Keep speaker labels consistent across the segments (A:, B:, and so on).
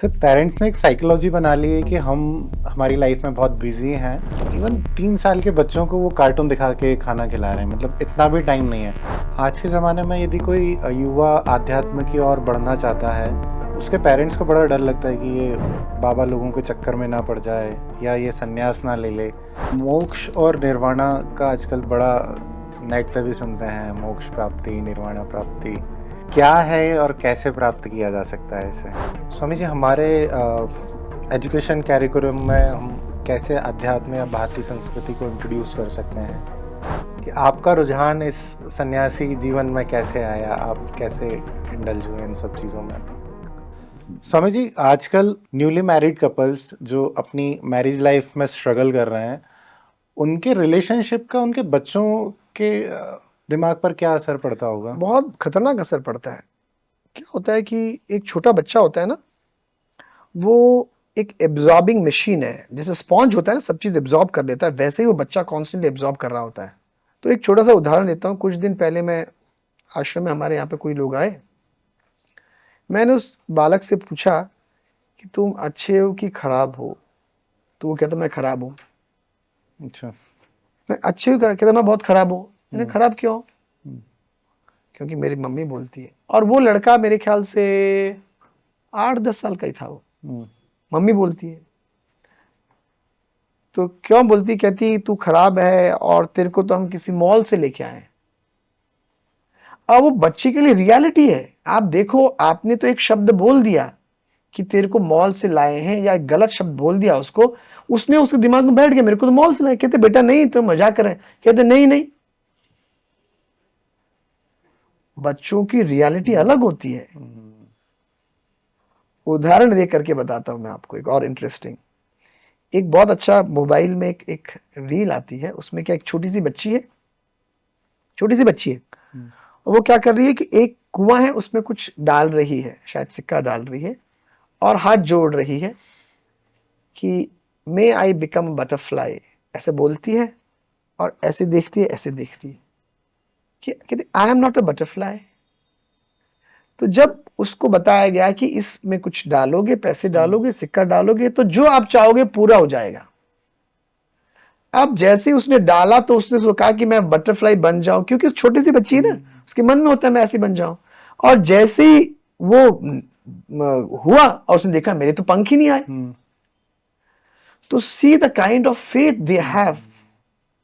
A: तो पेरेंट्स ने एक साइकोलॉजी बना ली है कि हम हमारी लाइफ में बहुत बिजी हैं। इवन 3 साल के बच्चों को वो कार्टून दिखा के खाना खिला रहे हैं, मतलब इतना भी टाइम नहीं है। आज के ज़माने में यदि कोई युवा आध्यात्म की ओर बढ़ना चाहता है, उसके पेरेंट्स को बड़ा डर लगता है कि ये बाबा लोगों के चक्कर में ना पड़ जाए या ये संन्यास ना ले ले। मोक्ष और निर्वाणा का आजकल बड़ा नेट पे भी सुनते हैं, मोक्ष प्राप्ति, निर्वाणा प्राप्ति क्या है और कैसे प्राप्त किया जा सकता है इसे? स्वामी जी, हमारे एजुकेशन कैरिकुलम में हम कैसे अध्यात्म या भारतीय संस्कृति को इंट्रोड्यूस कर सकते हैं कि आपका रुझान इस सन्यासी जीवन में कैसे आया, आप कैसे इंडल्ज हुए इन सब चीज़ों में? स्वामी जी, आजकल न्यूली मैरिड कपल्स जो अपनी मैरिज लाइफ में स्ट्रगल कर रहे हैं, उनके रिलेशनशिप का उनके बच्चों के दिमाग पर क्या असर पड़ता होगा?
B: बहुत खतरनाक असर पड़ता है। क्या होता है कि एक छोटा बच्चा होता है ना, वो एक एब्जॉर्बिंग मशीन है। जैसे स्पॉन्ज होता है ना, सब चीज़ एब्जॉर्ब कर लेता है, वैसे ही वो बच्चा कॉन्स्टेंटली एब्जॉर्ब कर रहा होता है। तो एक छोटा सा उदाहरण देता हूँ। कुछ दिन पहले मैं आश्रम में, हमारे यहाँ पे कोई लोग आए। मैंने उस बालक से पूछा कि तुम अच्छे हो कि खराब हो? तो वो कहता मैं खराब हूँ।
A: अच्छा।
B: मैं अच्छे हो? कहता मैं बहुत खराब हूँ। मैंने
A: हम्म,
B: खराब क्यों?
A: हम्म,
B: क्योंकि मेरी मम्मी बोलती है। और वो लड़का मेरे ख्याल से 8-10 साल का ही था। वो
A: हम्म,
B: मम्मी बोलती है। तो क्यों बोलती? कहती तू खराब है और तेरे को तो हम किसी मॉल से लेके आए। अब वो बच्चे के लिए रियलिटी है। आप देखो, आपने तो एक शब्द बोल दिया कि तेरे को मॉल से लाए हैं, या एक गलत शब्द बोल दिया उसको, उसने उसके दिमाग में बैठ गया मेरे को तो मॉल से लाए। कहते बेटा नहीं, तो मजाक कर रहे हैं। कहते नहीं नहीं, बच्चों की रियलिटी
A: हम्म,
B: अलग होती है।
A: हम्म,
B: उदाहरण दे करके बताता हूं मैं आपको एक और इंटरेस्टिंग। एक बहुत अच्छा मोबाइल में एक रील आती है। उसमें क्या, एक छोटी सी बच्ची है, छोटी सी बच्ची है।
A: हम्म,
B: और वो क्या कर रही है कि एक कुआं है, उसमें कुछ डाल रही है, शायद सिक्का डाल रही है, और हाथ जोड़ रही है कि मे आई बिकम बटरफ्लाई, ऐसे बोलती है और ऐसे देखती है, ऐसे देखती है कि कहती I am not a butterfly. तो जब उसको बताया गया कि इसमें कुछ डालोगे, पैसे
A: हम्म,
B: डालोगे, सिक्का डालोगे, तो जो आप चाहोगे पूरा हो जाएगा। अब जैसे ही उसने डाला तो उसने उसको कहा कि मैं बटरफ्लाई बन जाऊं, क्योंकि छोटी सी बच्ची है ना,
A: हम्म,
B: उसके मन में होता है मैं ऐसे बन जाऊं। और जैसे ही वो हुआ और उसने देखा मेरे तो पंख ही नहीं आए।
A: हम्म,
B: तो see the kind of faith they have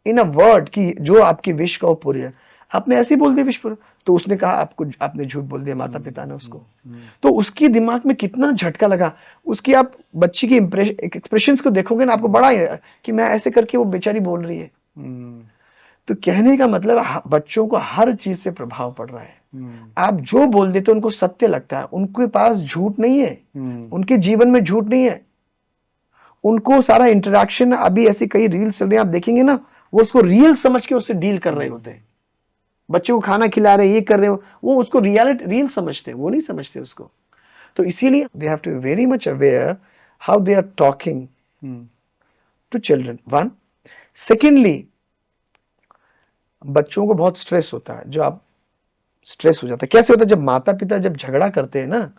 B: in a word कि जो आपकी विश का वो पूरी है। आपने ऐसे ही बोल दिया विश पूरा, तो उसने कहा आपको, आपने झूठ बोल दिया, माता पिता ने उसको।
A: हम्म,
B: तो उसकी दिमाग में कितना झटका लगा। उसकी, आप बच्ची की एक्सप्रेशंस को देखोगे ना, आपको बड़ा कि मैं ऐसे करके वो बेचारी बोल रही है।
A: हम्म,
B: तो कहने का मतलब बच्चों को हर चीज से प्रभाव पड़ रहा है।
A: हम्म,
B: आप जो बोल देते उनको सत्य लगता है, उनके पास झूठ नहीं है,
A: हम्म,
B: उनके जीवन में झूठ नहीं है। उनको सारा इंटरेक्शन, अभी ऐसी कई रील्स चल रही हैं आप देखेंगे ना, वो उसको रियल समझ के उससे डील कर रहे होते हैं। बच्चे को खाना खिला रहे, ये कर रहे हो, वो उसको रियलिटी रियल समझते हैं, वो नहीं समझते उसको। तो इसीलिए they have to be very much aware how they are talking
A: hmm,
B: to children, one. Secondly, बच्चों को बहुत स्ट्रेस होता है। जो आप, स्ट्रेस हो जाता है कैसे होता है? जब माता पिता जब झगड़ा करते हैं ना,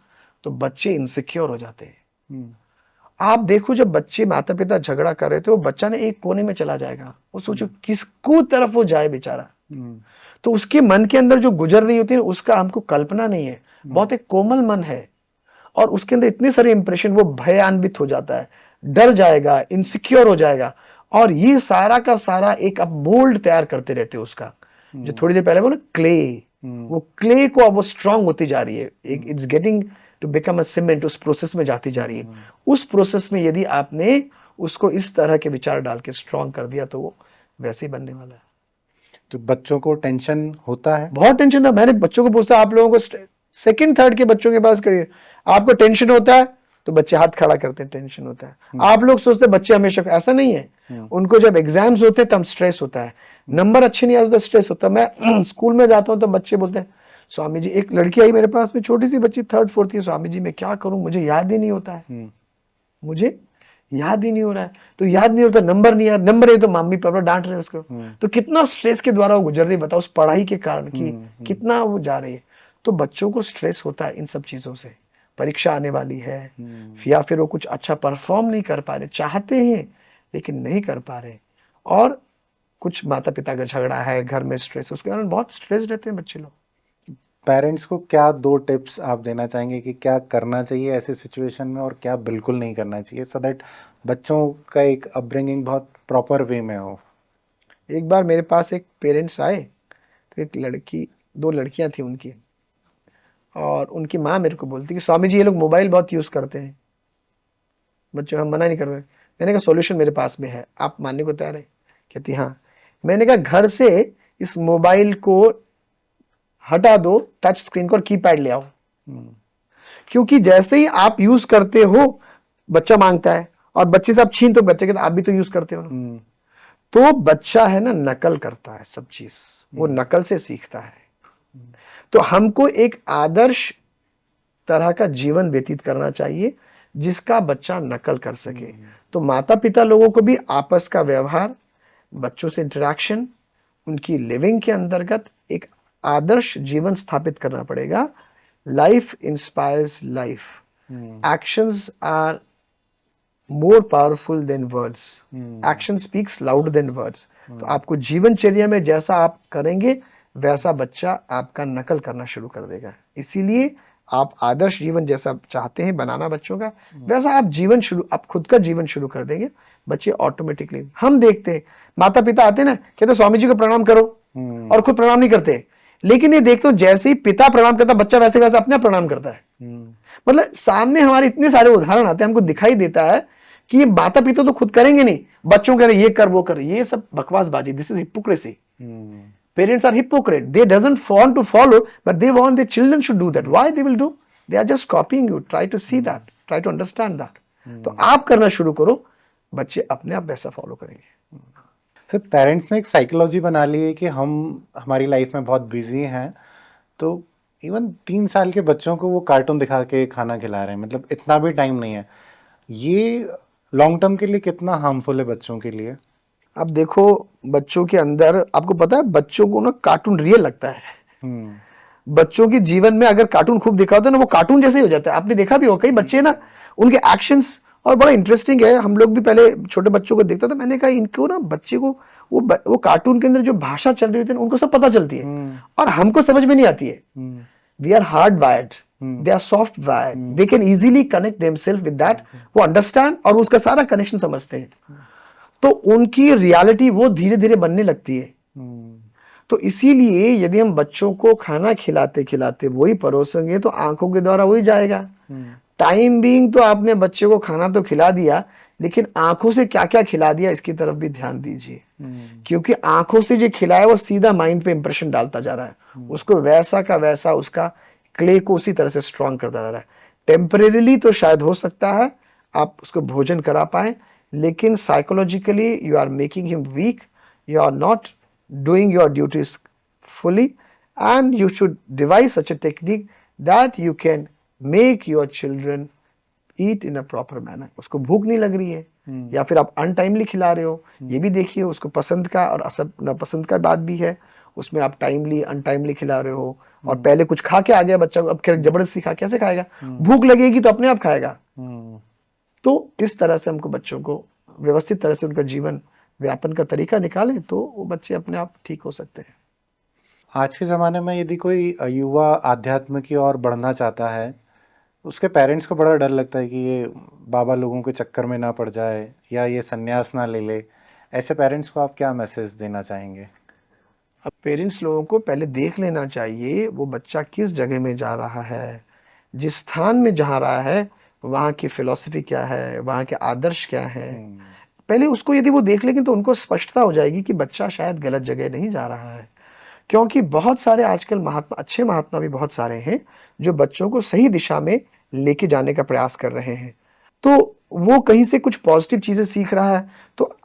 B: तो बच्चे इनसिक्योर हो जाते हैं।
A: हम्म,
B: आप देखो, जब बच्चे माता पिता झगड़ा कर रहे थे, वो बच्चा ने एक कोने में चला जाएगा। वो सोचो किसको तरफ वो जाए बेचारा।
A: हम्म,
B: तो उसके मन के अंदर जो गुजर रही होती है उसका हमको कल्पना नहीं है।
A: हम्म,
B: बहुत एक कोमल मन है, और उसके अंदर इतने सारे इंप्रेशन, वो भयान्वित हो जाता है, डर जाएगा, इनसिक्योर हो जाएगा। और ये सारा का सारा एक अब मोल्ड तैयार करते रहते हो उसका। जो
A: हम्म,
B: थोड़ी देर पहले बोला क्ले,
A: हम्म,
B: वो क्ले को अब वो स्ट्रांग होती जा रही है, एक
A: hmm,
B: it's getting to become a cement, उस प्रोसेस में जाती जा रही है। उस प्रोसेस में यदि आपने उसको इस तरह के विचार डाल के स्ट्रांग कर दिया, तो वो वैसे ही बनने वाला है।
A: तो बच्चों को टेंशन होता है।
B: बहुत टेंशन है। मैंने बच्चों को पूछता, आप लोगों को सेकंड थर्ड के बच्चों के पास करिए, आपको टेंशन होता है? तो बच्चे हाथ खड़ा करते हैं, टेंशन होता है।
A: हम्म,
B: आप लोग सोचते हैं बच्चे हमेशा, ऐसा नहीं है।
A: हम्म,
B: उनको जब एग्जाम्स होते हैं तब स्ट्रेस होता है,
A: हम्म,
B: नंबर अच्छे नहीं आते तो स्ट्रेस होता है। मैं स्कूल में जाता हूँ तो बच्चे बोलते हैं स्वामी जी, एक लड़की आई मेरे पास में, छोटी सी बच्ची, थर्ड फोर्थ की, स्वामी जी मैं क्या करूं, मुझे याद ही नहीं होता है,
A: हम्म,
B: मुझे याद ही नहीं हो रहा है। तो याद नहीं होता, नंबर नहीं याद, नंबर है तो मम्मी पापा डांट रहे हैं उसको।
A: हम्म,
B: तो कितना स्ट्रेस के द्वारा वो गुजर रही है, बताओ, उस पढ़ाई के कारण कि
A: हम्म,
B: कितना वो जा रही है। तो बच्चों को स्ट्रेस होता है इन सब चीजों से। परीक्षा आने वाली है,
A: हम्म।
B: या फिर वो कुछ अच्छा परफॉर्म नहीं कर पा रहे, चाहते हैं लेकिन नहीं कर पा रहे, और कुछ माता पिता का झगड़ा है, घर में स्ट्रेस, उसके कारण बहुत स्ट्रेस रहते हैं बच्चे लोग।
A: पेरेंट्स को क्या दो टिप्स आप देना चाहेंगे कि क्या करना चाहिए ऐसे सिचुएशन में और क्या बिल्कुल नहीं करना चाहिए, सो दैट बच्चों का एक अपब्रिंगिंग बहुत प्रॉपर वे में हो?
B: एक बार मेरे पास एक पेरेंट्स आए, तो एक लड़की, दो लड़कियां थी उनकी, और उनकी माँ मेरे को बोलती कि स्वामी जी ये लोग मोबाइल बहुत यूज करते हैं, बच्चों हम मना नहीं कर रहे। मैंने कहा सॉल्यूशन मेरे पास में है, आप मानने को तैयार है? कहती हाँ। मैंने कहा घर से इस मोबाइल को हटा दो, टच स्क्रीन को, और कीपैड ले आओ,
A: हम्म।
B: क्योंकि जैसे ही आप यूज करते हो बच्चा मांगता है, और बच्चे से आप छीन तो बच्चे कहते आप भी तो यूज करते हो ना।
A: हम्म।
B: तो बच्चा है ना नकल करता है सब चीज, वो नकल से सीखता है। तो हमको एक आदर्श तरह का जीवन व्यतीत करना चाहिए जिसका बच्चा नकल कर सके। तो माता पिता लोगों को भी आपस का व्यवहार, बच्चों से इंटरेक्शन, उनकी लिविंग के अंतर्गत एक आदर्श जीवन स्थापित करना पड़ेगा। Life inspires life, actions are more powerful than words, action speaks louder than words. तो आपको जीवनचर्या में जैसा आप करेंगे वैसा बच्चा आपका नकल करना शुरू कर देगा। इसीलिए आप आदर्श जीवन जैसा चाहते हैं बनाना बच्चों का, वैसा आप जीवन शुरू, आप खुद का जीवन शुरू कर देंगे, बच्चे ऑटोमेटिकली। हम देखते हैं माता पिता आते हैं ना, कहते स्वामी जी को प्रणाम करो, और खुद प्रणाम नहीं करते, लेकिन ये देखते हो जैसे ही पिता प्रणाम करता बच्चा वैसे वैसे अपने आप प्रणाम करता है। मतलब सामने हमारे इतने सारे उदाहरण आते हैं, हमको दिखाई देता है कि ये माता पिता तो खुद करेंगे नहीं, बच्चों कह रहे ये कर वो कर, ये सब बकवासबाजी, this is hypocrisy. Parents are hypocrite. They doesn't want to follow, but they want their children should do that. Why they will do? They are just copying you. Try to see that. Try to understand that. तो आप करना शुरू करो, बच्चे अपने आप वैसा follow करेंगे।
A: सर, पेरेंट्स ने एक साइकोलॉजी बना ली है कि हम हमारी लाइफ में बहुत बिजी हैं, तो इवन 3 साल के बच्चों को वो कार्टून दिखा के खाना खिला रहे हैं, मतलब इतना भी टाइम नहीं है। ये लॉन्ग टर्म के लिए कितना हार्मफुल है बच्चों के लिए?
B: अब देखो बच्चों के अंदर, आपको पता है बच्चों को ना कार्टून रियल लगता है। बच्चों के जीवन में अगर कार्टून खूब दिखाते हैं ना, वो कार्टून जैसे ही हो जाता है। आपने देखा भी हो कई बच्चे ना, उनके एक्शंस, और बड़ा इंटरेस्टिंग है, हम लोग भी पहले छोटे बच्चों को देखता था, मैंने कहा इनको ना बच्चे को वो कार्टून के अंदर जो भाषा चल रही होती है उनको सब पता चलती है, और हमको समझ में नहीं आती है। We are hardwired, they are soft wired, they can easily connect themself with that, वो अंडरस्टैंड और उसका सारा कनेक्शन समझते हैं, तो उनकी रियलिटी वो धीरे धीरे बनने लगती है। तो इसीलिए यदि हम बच्चों को खाना खिलाते खिलाते वही परोसेंगे तो आंखों के द्वारा वही जाएगा। टाइम बीइंग तो आपने बच्चे को खाना तो खिला दिया, लेकिन आंखों से क्या क्या खिला दिया इसकी तरफ भी ध्यान दीजिए, क्योंकि आंखों से जो खिलाया वो सीधा माइंड पे इंप्रेशन डालता जा रहा है, उसको वैसा का वैसा उसका क्ले को उसी तरह से स्ट्रॉन्ग करता जा रहा है। टेम्परेरीली तो शायद हो सकता है आप उसको भोजन करा पाए, लेकिन psychologically you are making him weak, you are not doing your duties fully, and you should devise such a technique that you can make your children eat in a proper manner. उसको भूख नहीं लग रही है, या फिर आप untimely खिला रहे हो, ये भी देखिए, उसको पसंद का और नापसंद का बात भी है, उसमें आप टाइमली अनटाइमली खिला रहे हो, और पहले कुछ खा के आ गया बच्चा, अब जबरदस्ती खा कैसे खाएगा? भूख लगेगी तो अपने आप खाएगा। तो इस तरह से हमको बच्चों को व्यवस्थित तरह से उनका जीवन व्यापन का तरीका निकालें तो वो बच्चे अपने आप ठीक हो सकते हैं।
A: आज के ज़माने में यदि कोई युवा आध्यात्म की ओर बढ़ना चाहता है, उसके पेरेंट्स को बड़ा डर लगता है कि ये बाबा लोगों के चक्कर में ना पड़ जाए या ये सन्यास ना ले ले। ऐसे पेरेंट्स को आप क्या मैसेज देना चाहेंगे?
B: अब पेरेंट्स लोगों को पहले देख लेना चाहिए वो बच्चा किस जगह में जा रहा है, जिस स्थान में जा रहा है वहाँ की फिलॉसफी क्या है, वहाँ के आदर्श क्या है। पहले उसको यदि वो देख लेंगे तो उनको स्पष्टता हो जाएगी कि बच्चा शायद गलत जगह नहीं जा रहा है, क्योंकि बहुत सारे आजकल महात्मा, अच्छे महात्मा भी बहुत सारे हैं जो बच्चों को सही दिशा में लेके जाने का प्रयास कर रहे हैं। तो वो कहीं से कुछ पॉजिटिव चीजें सीख रहा है, तो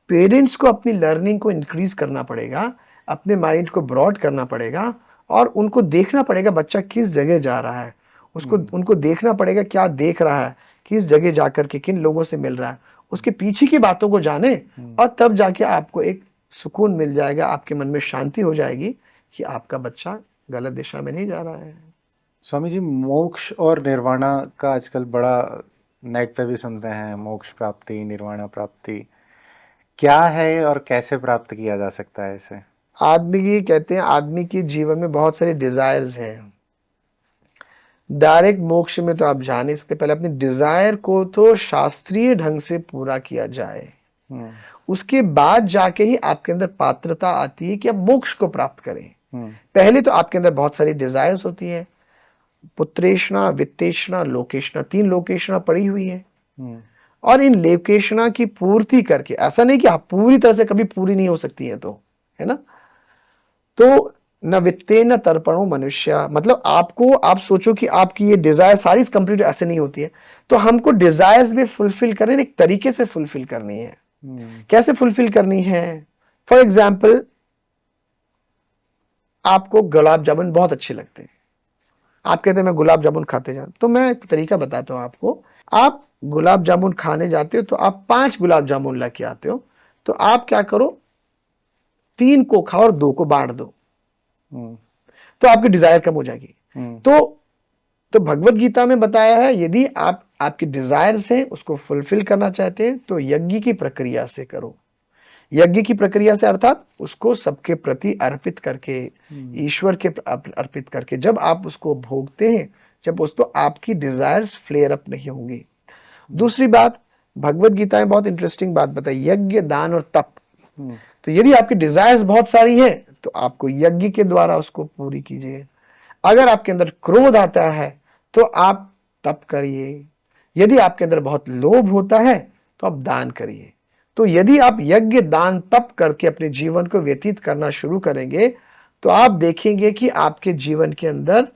B: पेरेंट्स को अपनी लर्निंग को इंक्रीज करना पड़ेगा, अपने माइंड को ब्रॉड करना पड़ेगा, और उनको देखना पड़ेगा बच्चा किस जगह जा रहा है, उसको उनको देखना पड़ेगा क्या देख रहा है, किस जगह जाकर के किन लोगों से मिल रहा है, उसके पीछे की बातों को जाने, और तब जाके आपको एक सुकून मिल जाएगा, आपके मन में शांति हो जाएगी कि आपका बच्चा गलत दिशा में नहीं जा रहा है।
A: स्वामी जी, मोक्ष और निर्वाणा का आजकल बड़ा नेट पे भी सुनते हैं, मोक्ष प्राप्ति, निर्वाणा प्राप्ति क्या है और कैसे प्राप्त किया जा सकता है इसे?
B: आदमी की कहते हैं, आदमी के जीवन में बहुत सारे डिजायर्स हैं। डायरेक्ट मोक्ष में तो आप जा नहीं सकते, पहले अपने डिजायर को तो शास्त्रीय ढंग से पूरा किया जाए,
A: हम्म।
B: उसके बाद जाके ही आपके अंदर पात्रता आती है कि आप मोक्ष को प्राप्त करें।
A: हम्म।
B: पहले तो आपके अंदर बहुत सारी डिजायर्स होती है, पुत्रेषणा, वित्तेषणा, लोकेषणा, 3 लोकेषणा पड़ी हुई है।
A: हम्म।
B: और इन लोकेषणा की पूर्ति करके, ऐसा नहीं कि आप पूरी तरह से कभी पूरी नहीं हो सकती है, तो है ना, तो न वित्ते न तर्पणो मनुष्य, मतलब आपको, आप सोचो कि आपकी ये डिजायर सारी कंप्लीट ऐसे नहीं होती है, तो हमको डिजायर्स भी फुलफिल करने, एक तरीके से फुलफिल करनी है। कैसे फुलफिल करनी है? फॉर एग्जाम्पल, आपको गुलाब जामुन बहुत अच्छे लगते हैं, आप कहते हैं मैं गुलाब जामुन खाते जाऊं, तो मैं एक तरीका बताता हूं आपको। आप गुलाब जामुन खाने जाते हो तो आप 5 गुलाब जामुन लेके आते हो, तो आप क्या करो, 3 को खाओ और 2 को बांट दो, तो आपकी डिजायर कम हो जाएगी। तो भगवत गीता में बताया है, यदि आप आपकी डिजायर्स है उसको फुलफिल करना चाहते हैं तो यज्ञ की प्रक्रिया से करो। यज्ञ की प्रक्रिया से अर्थात उसको सबके प्रति अर्पित करके, ईश्वर के अर्पित करके, जब आप उसको भोगते हैं, जब उस, तो आपकी डिजायर्स फ्लेयर अप नहीं होंगी। दूसरी बात, भगवत गीता में बहुत इंटरेस्टिंग बात बताई, यज्ञ, दान और तप। तो यदि आपकी डिजायर्स बहुत सारी है तो आपको यज्ञ के द्वारा उसको पूरी कीजिए। अगर आपके अंदर क्रोध आता है तो आप तप करिए। यदि आपके अंदर बहुत लोभ होता है तो आप दान करिए। तो यदि आप यज्ञ, दान, तप करके अपने जीवन को व्यतीत करना शुरू करेंगे तो आप देखेंगे कि आपके जीवन के अंदर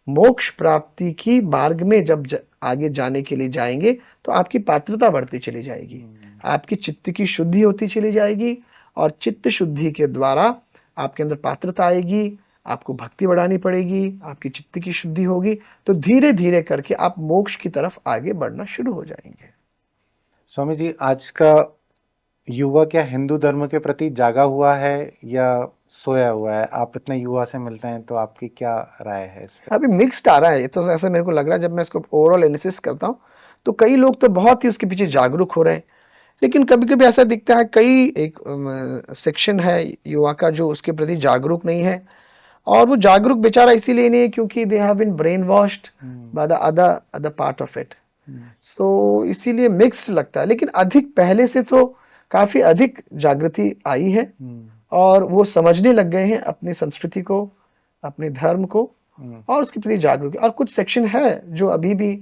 B: मोक्ष प्राप्ति की मार्ग में जब आगे जाने के लिए जाएंगे तो आपकी पात्रता बढ़ती चली जाएगी, आपकी चित्त की शुद्धि होती चली जाएगी, और चित्त शुद्धि के द्वारा आपके अंदर पात्रता आएगी, आपको भक्ति बढ़ानी पड़ेगी, आपकी चित्त की शुद्धि होगी, तो धीरे धीरे करके आप मोक्ष की तरफ आगे बढ़ना शुरू हो जाएंगे।
A: स्वामी जी, आज का युवा क्या हिंदू धर्म के प्रति जागा हुआ है या सोया हुआ है? आप इतने युवा से मिलते हैं, तो आपकी क्या राय है इस पे?
B: अभी मिक्स्ड आ रहा है, ये तो ऐसा मेरे को लग रहा है, जब मैं इसको ओवरऑल एनालिसिस करता हूँ तो कई लोग तो बहुत ही उसके पीछे जागरूक हो रहे हैं, लेकिन कभी कभी ऐसा दिखता है कई एक सेक्शन है युवा का जो उसके प्रति जागरूक नहीं है, और वो जागरूक बेचारा इसीलिए नहीं है क्योंकि they have been brainwashed by the other part of it. तो इसीलिए मिक्स्ड लगता है, लेकिन अधिक पहले से तो काफी अधिक जागृति आई है, और वो समझने लग गए हैं अपनी संस्कृति को, अपने धर्म को, और उसके प्रति जागरूक है। और कुछ सेक्शन है जो अभी भी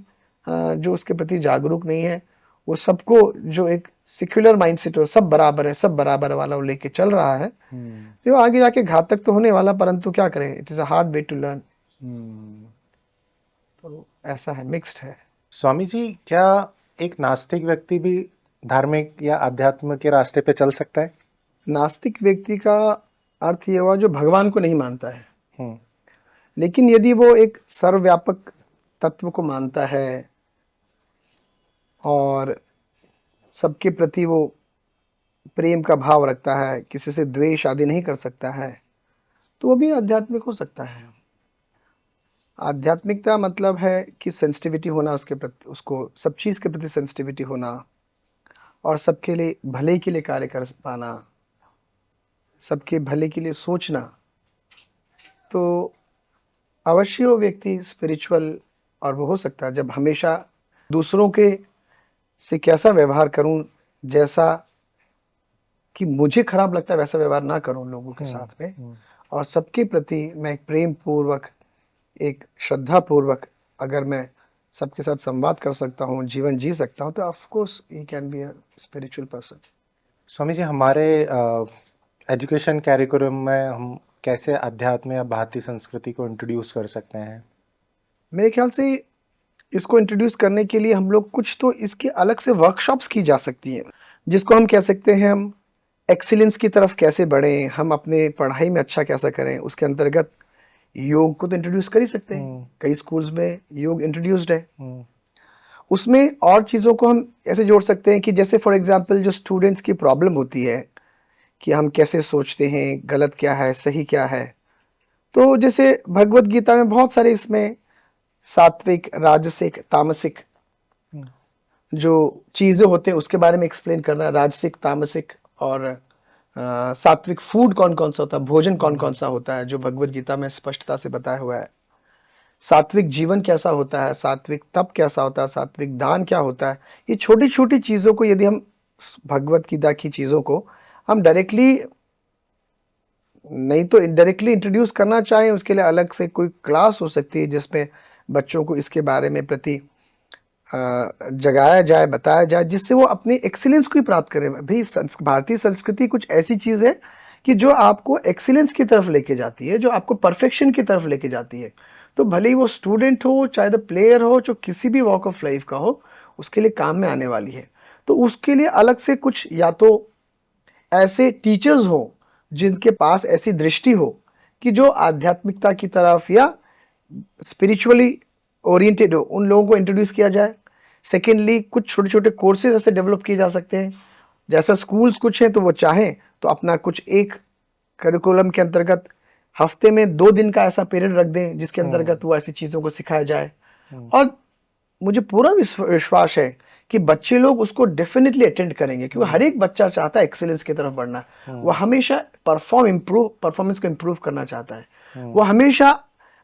B: जो उसके प्रति जागरूक नहीं है, वो सबको जो एक सेक्युलर माइंडसेट हो, सब बराबर है, सब बराबर वाला वो लेके चल रहा है, जो आगे जाके घातक तो होने वाला, परंतु क्या करें, it is a hard way to learn. तो ऐसा है, मिक्स्ड है।
A: स्वामी जी, क्या एक नास्तिक व्यक्ति भी धार्मिक या अध्यात्म के रास्ते पे चल सकता है?
B: नास्तिक व्यक्ति का अर्थ ये हुआ जो भगवान को नहीं मानता है, लेकिन यदि वो एक सर्वव्यापक तत्व को मानता है और सबके प्रति वो प्रेम का भाव रखता है, किसी से द्वेष आदि नहीं कर सकता है, तो वो भी आध्यात्मिक हो सकता है। आध्यात्मिकता मतलब है कि सेंसिटिविटी होना उसके प्रति, उसको सब चीज़ के प्रति सेंसिटिविटी होना, और सबके लिए भले के लिए कार्य कर पाना, सबके भले के लिए सोचना। तो अवश्य वो व्यक्ति स्पिरिचुअल और वो हो सकता है जब हमेशा दूसरों के से कैसा व्यवहार करूं, जैसा कि मुझे खराब लगता है वैसा व्यवहार ना करूं लोगों के साथ में, और सबके प्रति मैं एक प्रेम पूर्वक, एक श्रद्धा पूर्वक अगर मैं सबके साथ संवाद कर सकता हूँ, जीवन जी सकता हूँ, तो of course he can be a spiritual person.
A: Swami ji, हमारे एजुकेशन कैरिकुलम में हम कैसे अध्यात्म या भारतीय संस्कृति को इंट्रोड्यूस कर सकते हैं?
B: मेरे ख्याल से इसको इंट्रोड्यूस करने के लिए हम लोग कुछ तो इसके अलग से वर्कशॉप्स की जा सकती हैं, जिसको हम कह सकते हैं हम एक्सीलेंस की तरफ कैसे बढ़ें, हम अपने पढ़ाई में अच्छा कैसा करें, उसके अंतर्गत योग को तो इंट्रोड्यूस कर ही सकते हैं। कई स्कूल्स में योग इंट्रोड्यूस्ड है। उसमें और चीज़ों को हम ऐसे जोड़ सकते हैं कि जैसे फॉर एग्जांपल जो स्टूडेंट्स की प्रॉब्लम होती है कि हम कैसे सोचते हैं, गलत क्या है, सही क्या है, तो जैसे भगवत गीता में बहुत सारे इसमें सात्विक, राजसिक, तामसिक
A: हम्म,
B: जो चीजें होते हैं उसके बारे में एक्सप्लेन करना, राजसिक, तामसिक और सात्विक फूड कौन कौन सा होता है, भोजन कौन कौन सा होता है, जो भगवत गीता में स्पष्टता से बताया हुआ है। सात्विक जीवन कैसा होता है, सात्विक तप कैसा होता है, सात्विक दान क्या होता है। ये छोटी छोटी चीजों को यदि हम भगवत गीता की चीजों को हम डायरेक्टली नहीं तो इनडायरेक्टली इंट्रोड्यूस करना चाहें, उसके लिए अलग से कोई क्लास हो सकती है जिसमें बच्चों को इसके बारे में प्रति जगाया जाए, बताया जाए, जिससे वो अपने एक्सीलेंस को ही प्राप्त करें। भाई भारतीय संस्कृति कुछ ऐसी चीज है कि जो आपको एक्सीलेंस की तरफ लेके जाती है, जो आपको परफेक्शन की तरफ लेके जाती है। तो भले ही वो स्टूडेंट हो, चाहे द प्लेयर हो, जो किसी भी वॉक ऑफ लाइफ का हो, उसके लिए काम में आने वाली है। तो उसके लिए अलग से कुछ या तो ऐसे टीचर्स हो जिनके पास ऐसी दृष्टि हो कि जो आध्यात्मिकता की तरफ या स्पिरिचुअली ओरिएंटेड हो, उन लोगों को इंट्रोड्यूस किया जाए। सेकेंडली, कुछ छोटे छोटे कोर्सेज ऐसे डेवलप किए जा सकते हैं। जैसा स्कूल्स कुछ हैं तो वो चाहें तो अपना कुछ एक करिकुलम के अंतर्गत हफ्ते में 2 दिन का ऐसा पीरियड रख दें जिसके अंतर्गत वो ऐसी चीज़ों को सिखाया जाए।
A: हम्म,
B: और मुझे पूरा विश्वास है कि बच्चे लोग उसको डेफिनेटली अटेंड करेंगे, क्योंकि हर एक बच्चा चाहता है एक्सेलेंस की तरफ बढ़ना। वो हमेशा परफॉर्मेंस को इम्प्रूव करना चाहता है। वो हमेशा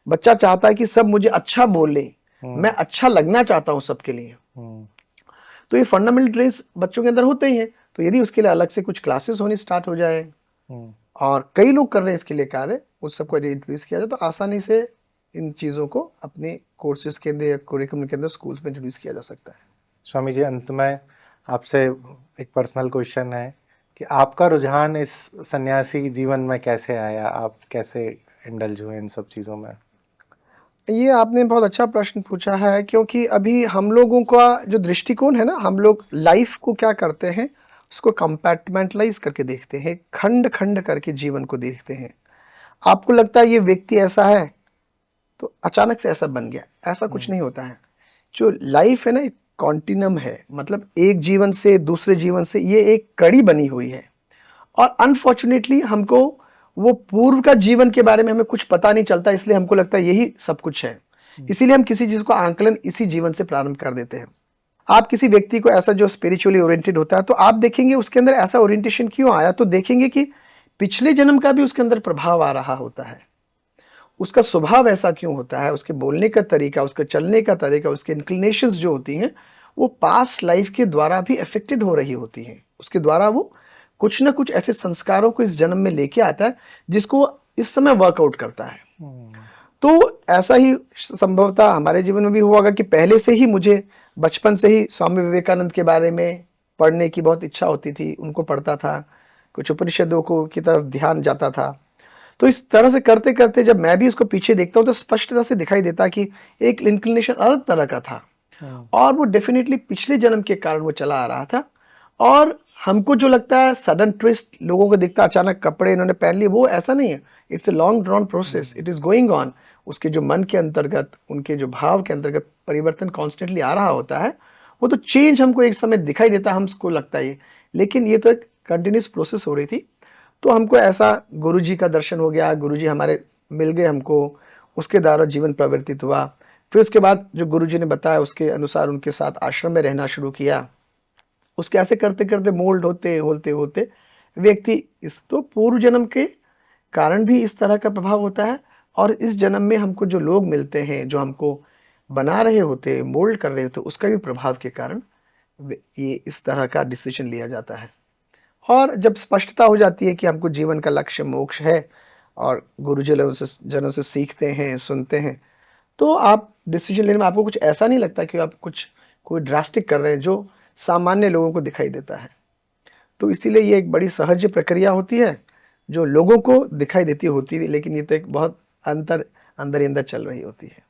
B: बच्चा चाहता है कि सब मुझे अच्छा बोले, मैं अच्छा लगना चाहता हूँ सबके लिए।
A: हम्म,
B: तो ये फंडामेंटल ट्रेड्स बच्चों के अंदर होते ही हैं। तो यदि उसके लिए अलग से कुछ क्लासेस होनी स्टार्ट हो जाए,
A: हम्म।
B: और कई लोग कर रहे हैं इसके लिए कार्य, उस सबको इंट्रोड्यूस किया जाए, तो आसानी से इन चीज़ों को अपने कोर्सेज के अंदर या करिकुलम के अंदर स्कूल्स में इंट्रोड्यूस किया जा सकता है।
A: स्वामी जी, अंत में आपसे एक पर्सनल क्वेश्चन है कि आपका रुझान इस सन्यासी जीवन में कैसे आया? आप कैसे इंडल्ज हुए इन सब चीज़ों में?
B: ये आपने बहुत अच्छा प्रश्न पूछा है, क्योंकि अभी हम लोगों का जो दृष्टिकोण है ना, हम लोग लाइफ को क्या करते हैं, उसको कंपार्टमेंटलाइज करके देखते हैं, खंड खंड करके जीवन को देखते हैं। आपको लगता है ये व्यक्ति ऐसा है तो अचानक से ऐसा बन गया, ऐसा कुछ नहीं होता है। जो लाइफ है ना, एक कॉन्टिनम है, मतलब एक जीवन से दूसरे जीवन से ये एक कड़ी बनी हुई है। और अनफॉर्चुनेटली हमको वो पूर्व का जीवन के बारे में हमें कुछ पता नहीं चलता, इसलिए हमको लगता है यही सब कुछ है। इसीलिए हम किसी चीज को आंकलन इसी जीवन से प्रारंभ कर देते हैं। आप किसी व्यक्ति को ऐसा जो स्पिरिचुअली ओरिएंटेड होता है, तो आप देखेंगे उसके अंदर ऐसा ओरिएंटेशन क्यों आया, तो देखेंगे कि पिछले जन्म का भी उसके अंदर प्रभाव आ रहा होता है। उसका स्वभाव ऐसा क्यों होता है, उसके बोलने का तरीका, उसके चलने का तरीका, उसके इंक्लिनेशंस जो होती हैं, वो पास्ट लाइफ के द्वारा भी अफेक्टेड हो रही होती हैं। उसके द्वारा वो कुछ ना कुछ ऐसे संस्कारों को इस जन्म में लेके आता है जिसको वो इस समय वर्कआउट करता है। तो ऐसा ही संभवतः हमारे जीवन में भी हुआ होगा कि पहले से ही मुझे बचपन से ही स्वामी विवेकानंद के बारे में पढ़ने की बहुत इच्छा होती थी, उनको पढ़ता था, कुछ उपनिषदों को की तरफ ध्यान जाता था। तो इस तरह से करते करते जब मैं भी इसको पीछे देखता हूँ तो स्पष्टता से दिखाई देता कि एक इंक्लिनेशन अलग तरह का था, और वो डेफिनेटली पिछले जन्म के कारण वो चला आ रहा था। और हमको जो लगता है सडन ट्विस्ट लोगों को दिखता, अचानक कपड़े इन्होंने पहन लिए, वो ऐसा नहीं है। It's a long drawn process, it is going on. उसके जो मन के अंतर्गत, उनके जो भाव के अंतर्गत परिवर्तन कॉन्स्टेंटली आ रहा होता है। वो तो चेंज हमको एक समय दिखाई देता है, हमको लगता है ये, लेकिन ये तो एक कंटिन्यूस प्रोसेस हो रही थी। तो हमको ऐसा गुरुजी का दर्शन हो गया, गुरुजी हमारे मिल गए हमको, उसके द्वारा जीवन प्रवर्तित हुआ। फिर उसके बाद जो गुरुजी ने बताया उसके अनुसार उनके साथ आश्रम में रहना शुरू किया। उसके ऐसे करते करते मोल्ड होते होते होते व्यक्ति, इस तो पूर्व जन्म के कारण भी इस तरह का प्रभाव होता है, और इस जन्म में हमको जो लोग मिलते हैं जो हमको बना रहे होते, मोल्ड कर रहे होते, उसका भी प्रभाव के कारण ये इस तरह का डिसीजन लिया जाता है। और जब स्पष्टता हो जाती है कि हमको जीवन का लक्ष्य मोक्ष है, और जनों से सीखते हैं, सुनते हैं, तो आप डिसीजन लेने में आपको कुछ ऐसा नहीं लगता कि आप कुछ कोई ड्रास्टिक कर रहे हैं जो सामान्य लोगों को दिखाई देता है। तो इसीलिए ये एक बड़ी सहज प्रक्रिया होती है जो लोगों को दिखाई देती होती है, लेकिन ये तो एक बहुत अंदर ही अंदर चल रही होती है।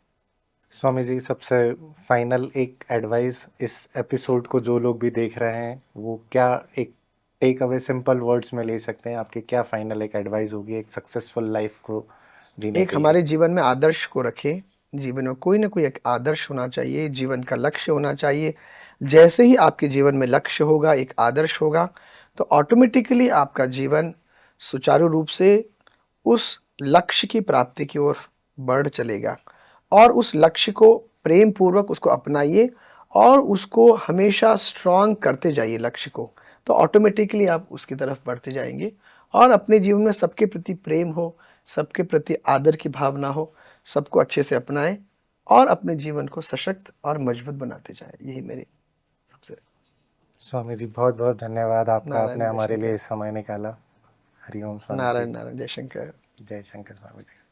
A: स्वामी जी, सबसे फाइनल एक एडवाइस इस एपिसोड को जो लोग भी देख रहे हैं, वो क्या एक टेक अवे सिंपल वर्ड्स में ले सकते हैं? आपकी क्या फाइनल एक एडवाइस होगी एक सक्सेसफुल लाइफ को जीने
B: एक
A: के लिए?
B: हमारे जीवन में आदर्श को रखें। जीवन में कोई ना कोई एक आदर्श होना चाहिए, जीवन का लक्ष्य होना चाहिए। जैसे ही आपके जीवन में लक्ष्य होगा, एक आदर्श होगा, तो ऑटोमेटिकली आपका जीवन सुचारू रूप से उस लक्ष्य की प्राप्ति की ओर बढ़ चलेगा। और उस लक्ष्य को प्रेम पूर्वक उसको अपनाइए और उसको हमेशा स्ट्रांग करते जाइए लक्ष्य को, तो ऑटोमेटिकली आप उसकी तरफ बढ़ते जाएंगे और अपने जीवन में सबके प्रति प्रेम हो, सबके प्रति आदर की भावना हो, सबको अच्छे से अपनाएं और अपने जीवन को सशक्त और मजबूत बनाते जाएं। यही मेरी सबसे।
A: स्वामी जी बहुत बहुत धन्यवाद आपका, आपने
B: नारायण
A: हमारे लिए
B: जयशंकर।
A: समय निकाला। हरिओम स्वामी जी।
B: नारायण नारायण जयशंकर।
A: जय शंकर स्वामी जी।